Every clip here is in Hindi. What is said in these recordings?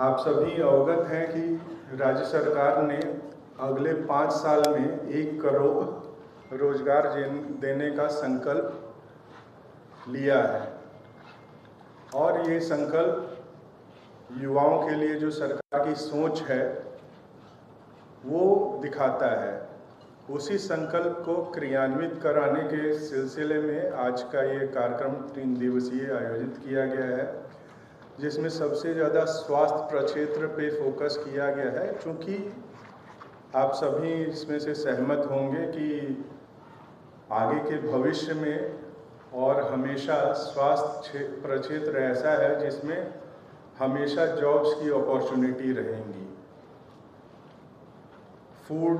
आप सभी अवगत हैं कि राज्य सरकार ने अगले 5 साल में 1 करोड़ रोजगार देने का संकल्प लिया है और ये संकल्प युवाओं के लिए जो सरकार की सोच है वो दिखाता है। उसी संकल्प को क्रियान्वित कराने के सिलसिले में आज का ये कार्यक्रम 3 दिवसीय आयोजित किया गया है, जिसमें सबसे ज़्यादा स्वास्थ्य प्रक्षेत्र पे फोकस किया गया है। क्योंकि आप सभी इसमें से सहमत होंगे कि आगे के भविष्य में और हमेशा स्वास्थ्य प्रक्षेत्र ऐसा है जिसमें हमेशा जॉब्स की अपॉर्चुनिटी रहेंगी। फूड,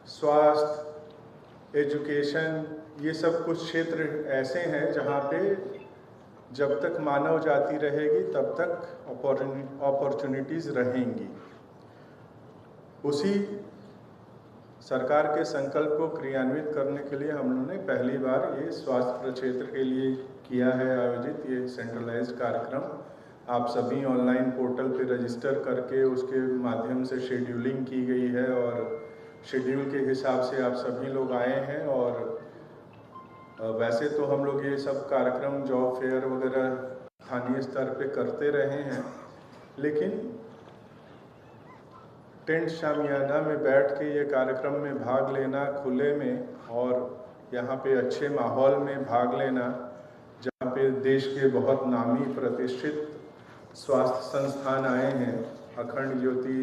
स्वास्थ्य, एजुकेशन, ये सब कुछ क्षेत्र ऐसे हैं जहाँ पे जब तक मानव जाति रहेगी तब तक अपॉर्चुनिटीज़ रहेंगी। उसी सरकार के संकल्प को क्रियान्वित करने के लिए हम लोगों ने पहली बार ये स्वास्थ्य प्रक्षेत्र के लिए किया है आयोजित ये सेंट्रलाइज्ड कार्यक्रम। आप सभी ऑनलाइन पोर्टल पे रजिस्टर करके उसके माध्यम से शेड्यूलिंग की गई है और शेड्यूल के हिसाब से आप सभी लोग आए हैं। और वैसे तो हम लोग ये सब कार्यक्रम जॉब फेयर वगैरह स्थानीय स्तर पे करते रहे हैं, लेकिन टेंट शामियाना में बैठ के ये कार्यक्रम में भाग लेना खुले में और यहाँ पे अच्छे माहौल में भाग लेना, जहाँ पे देश के बहुत नामी प्रतिष्ठित स्वास्थ्य संस्थान आए हैं, अखंड ज्योति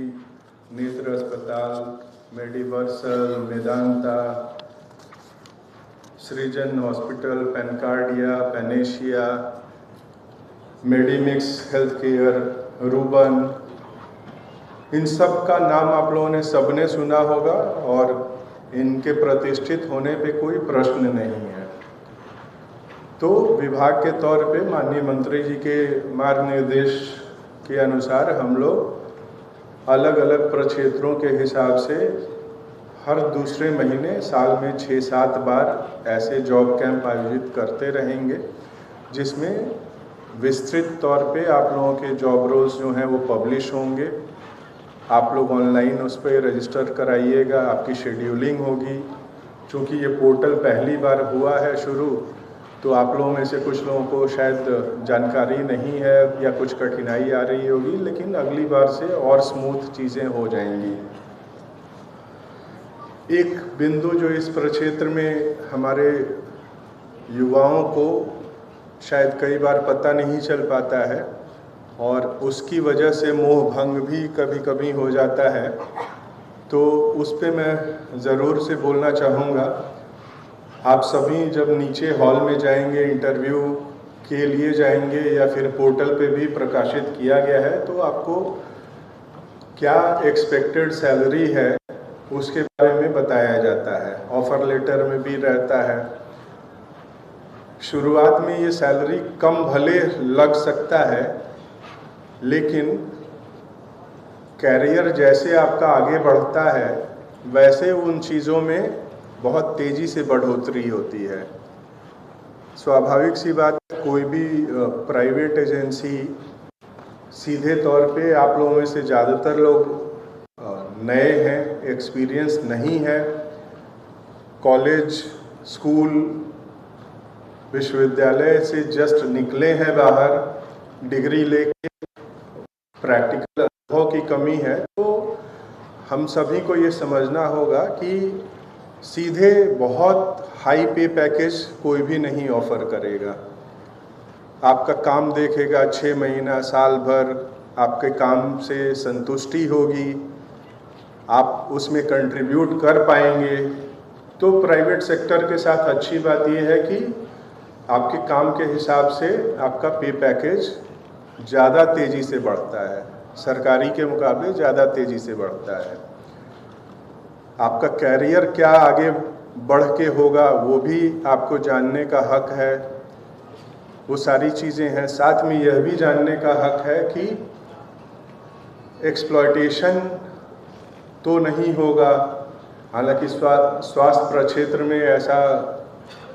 नेत्र अस्पताल, मेडिवर्सल, मेदांता, सृजन हॉस्पिटल, पेनकार्डिया, पेनेशिया, मेडिमिक्स हेल्थ केयर, रूबन, इन सब का नाम आप लोगों ने सबने सुना होगा और इनके प्रतिष्ठित होने पे कोई प्रश्न नहीं है। तो विभाग के तौर पे माननीय मंत्री जी के मार्गनिर्देश के अनुसार हम लोग अलग अलग प्रक्षेत्रों के हिसाब से हर दूसरे महीने साल में 6-7 बार ऐसे जॉब कैंप आयोजित करते रहेंगे, जिसमें विस्तृत तौर पे आप लोगों के जॉब रोल्स जो हैं वो पब्लिश होंगे। आप लोग ऑनलाइन उस पर रजिस्टर कराइएगा, आपकी शेड्यूलिंग होगी। चूँकि ये पोर्टल पहली बार हुआ है शुरू, तो आप लोगों में से कुछ लोगों को शायद जानकारी नहीं है या कुछ कठिनाई आ रही होगी, लेकिन अगली बार से और स्मूथ चीज़ें हो जाएंगी। एक बिंदु जो इस प्रक्षेत्र में हमारे युवाओं को शायद कई बार पता नहीं चल पाता है और उसकी वजह से मोह भंग भी कभी कभी हो जाता है, तो उस पे मैं ज़रूर से बोलना चाहूँगा। आप सभी जब नीचे हॉल में जाएंगे, इंटरव्यू के लिए जाएंगे या फिर पोर्टल पे भी प्रकाशित किया गया है, तो आपको क्या एक्सपेक्टेड सैलरी है उसके बारे में बताया जाता है। ऑफर लेटर में भी रहता है। शुरुआत में ये सैलरी कम भले लग सकता है, लेकिन कैरियर जैसे आपका आगे बढ़ता है वैसे उन चीज़ों में बहुत तेज़ी से बढ़ोतरी होती है। स्वाभाविक सी बात, कोई भी प्राइवेट एजेंसी सीधे तौर पे आप लोगों में से ज़्यादातर लोग नए हैं, एक्सपीरियंस नहीं है, कॉलेज, स्कूल, विश्वविद्यालय से जस्ट निकले हैं बाहर, डिग्री लेके, प्रैक्टिकल अनुभव की कमी है। तो हम सभी को ये समझना होगा कि सीधे बहुत हाई पे पैकेज कोई भी नहीं ऑफर करेगा। आपका काम देखेगा, 6 महीना, साल भर आपके काम से संतुष्टि होगी, आप उसमें कंट्रीब्यूट कर पाएंगे। तो प्राइवेट सेक्टर के साथ अच्छी बात यह है कि आपके काम के हिसाब से आपका पे पैकेज ज़्यादा तेज़ी से बढ़ता है, सरकारी के मुकाबले ज़्यादा तेज़ी से बढ़ता है। आपका कैरियर क्या आगे बढ़ के होगा वो भी आपको जानने का हक है। वो सारी चीज़ें हैं। साथ में यह भी जानने का हक है कि एक्सप्लॉयटेशन तो नहीं होगा। हालांकि स्वास्थ्य प्रक्षेत्र में ऐसा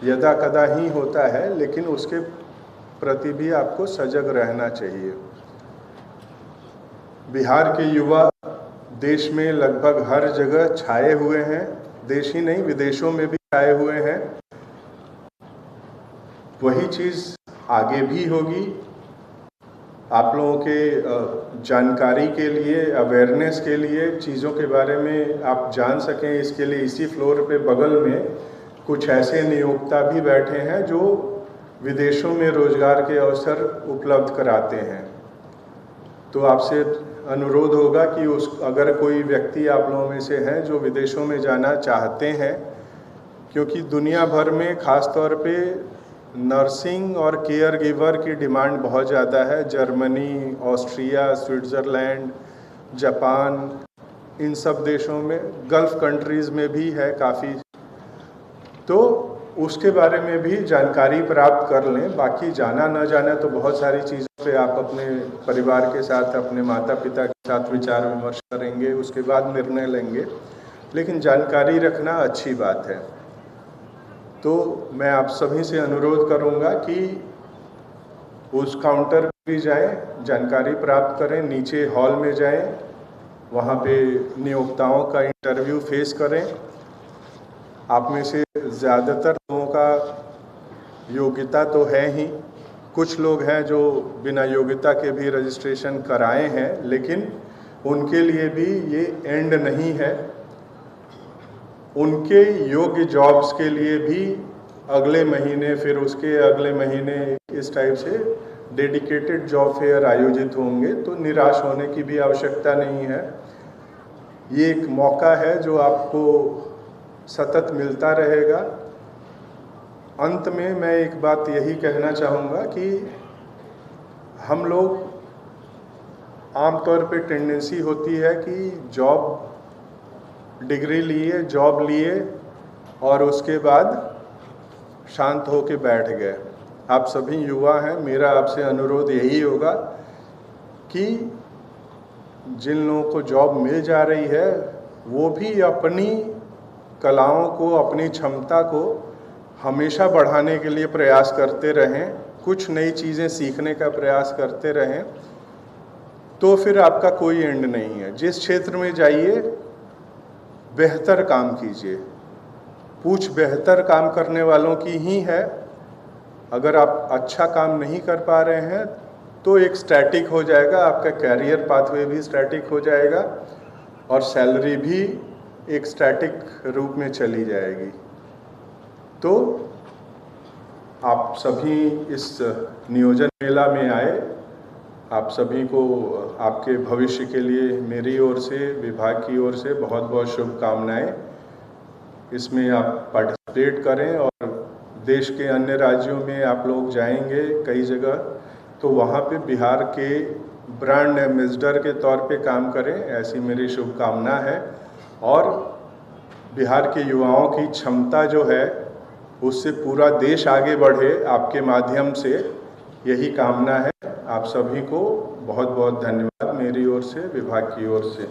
यदा कदा ही होता है, लेकिन उसके प्रति भी आपको सजग रहना चाहिए। बिहार के युवा देश में लगभग हर जगह छाए हुए हैं, देश ही नहीं विदेशों में भी छाए हुए हैं। वही चीज़ आगे भी होगी। आप लोगों के जानकारी के लिए, अवेयरनेस के लिए, चीज़ों के बारे में आप जान सकें, इसके लिए इसी फ्लोर पे बगल में कुछ ऐसे नियोक्ता भी बैठे हैं जो विदेशों में रोजगार के अवसर उपलब्ध कराते हैं। तो आपसे अनुरोध होगा कि अगर कोई व्यक्ति आप लोगों में से हैं जो विदेशों में जाना चाहते हैं, क्योंकि दुनिया भर में ख़ास तौर पे नर्सिंग और केयर गिवर की डिमांड बहुत ज़्यादा है। जर्मनी, ऑस्ट्रिया, स्विट्ज़रलैंड, जापान, इन सब देशों में, गल्फ़ कंट्रीज़ में भी है काफ़ी। तो उसके बारे में भी जानकारी प्राप्त कर लें। बाकी जाना न जाना तो बहुत सारी चीज़ों पे आप अपने परिवार के साथ, अपने माता पिता के साथ विचार विमर्श करेंगे, उसके बाद निर्णय लेंगे, लेकिन जानकारी रखना अच्छी बात है। तो मैं आप सभी से अनुरोध करूंगा कि उस काउंटर पे भी जाएं, जानकारी प्राप्त करें, नीचे हॉल में जाएं, वहाँ पे नियोक्ताओं का इंटरव्यू फेस करें। आप में से ज़्यादातर लोगों का योग्यता तो है ही, कुछ लोग हैं जो बिना योग्यता के भी रजिस्ट्रेशन कराए हैं, लेकिन उनके लिए भी ये एंड नहीं है। उनके योग्य जॉब्स के लिए भी अगले महीने, फिर उसके अगले महीने, इस टाइप से डेडिकेटेड जॉब फेयर आयोजित होंगे। तो निराश होने की भी आवश्यकता नहीं है। ये एक मौका है जो आपको सतत मिलता रहेगा। अंत में मैं एक बात यही कहना चाहूँगा कि हम लोग आमतौर पे टेंडेंसी होती है कि जॉब, डिग्री लिए, जॉब लिए और उसके बाद शांत होके बैठ गए। आप सभी युवा हैं, मेरा आपसे अनुरोध यही होगा कि जिन लोगों को जॉब मिल जा रही है वो भी अपनी कलाओं को, अपनी क्षमता को हमेशा बढ़ाने के लिए प्रयास करते रहें, कुछ नई चीज़ें सीखने का प्रयास करते रहें। तो फिर आपका कोई एंड नहीं है। जिस क्षेत्र में जाइए बेहतर काम कीजिए। पूछ बेहतर काम करने वालों की ही है। अगर आप अच्छा काम नहीं कर पा रहे हैं तो एक स्टैटिक हो जाएगा, आपका कैरियर पाथवे भी स्टैटिक हो जाएगा और सैलरी भी एक स्टैटिक रूप में चली जाएगी। तो आप सभी इस नियोजन मेला में आए। आप सभी को आपके भविष्य के लिए मेरी ओर से, विभाग की ओर से बहुत बहुत शुभकामनाएं। इसमें आप पार्टिसिपेट करें और देश के अन्य राज्यों में आप लोग जाएंगे कई जगह, तो वहाँ पे बिहार के ब्रांड एम्बेसडर के तौर पे काम करें, ऐसी मेरी शुभकामना है। और बिहार के युवाओं की क्षमता जो है उससे पूरा देश आगे बढ़े आपके माध्यम से, यही कामना है। आप सभी को बहुत बहुत धन्यवाद मेरी ओर से, विभाग की ओर से।